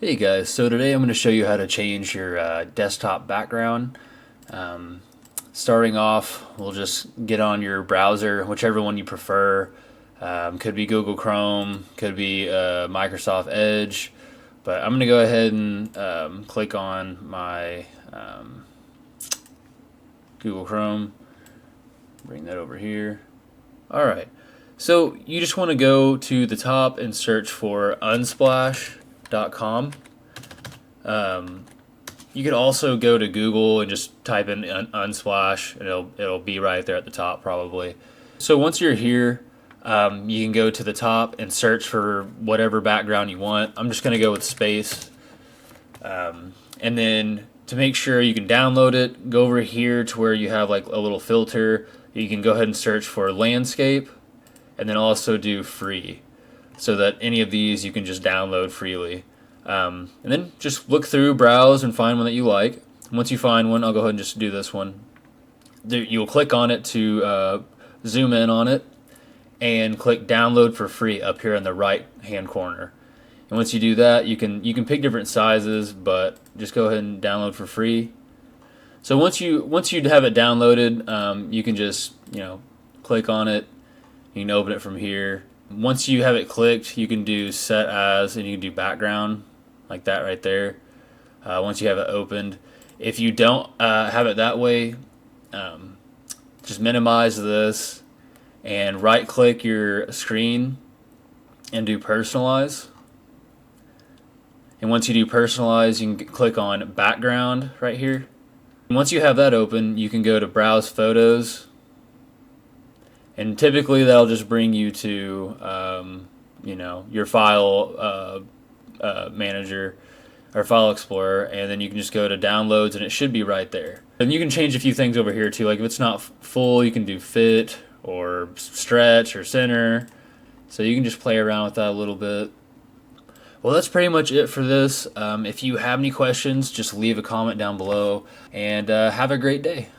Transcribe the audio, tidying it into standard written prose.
Hey guys, so today I'm going to show you how to change your desktop background. Starting off, we'll just get on your browser, whichever one you prefer. Could be Google Chrome, could be Microsoft Edge, but I'm going to go ahead and click on my Google Chrome, bring that over here. Alright, so you just want to go to the top and search for unsplash.com. You could also go to Google and just type in Unsplash, and it'll be right there at the top probably. So once you're here, you can go to the top and search for whatever background you want. I'm just gonna go with space, and then to make sure you can download it, go over here to where you have like a little filter. You can go ahead and search for landscape, and then also do free, so that any of these you can just download freely. And then just look through, browse, and find one that you like. Once you find one, I'll go ahead and just do this one. You'll click on it to zoom in on it, and click download for free up here in the right hand corner. And once you do that, you can pick different sizes, but just go ahead and download for free. So once you have it downloaded, you can just click on it. You can open it from here. Once you have it clicked, you can do set as, and you can do background like that right there. Once you have it opened, if you don't have it that way, just minimize this and right click your screen and do personalize. And once you do personalize, you can click on background right here. And once you have that open, you can go to browse photos, and typically that'll just bring you to your file manager or file explorer, and then you can just go to downloads, and it should be right there. And you can change a few things over here too, like if it's not full, you can do fit or stretch or center, so you can just play around with that a little bit. Well, that's pretty much it for this. If you have any questions, just leave a comment down below, and have a great day.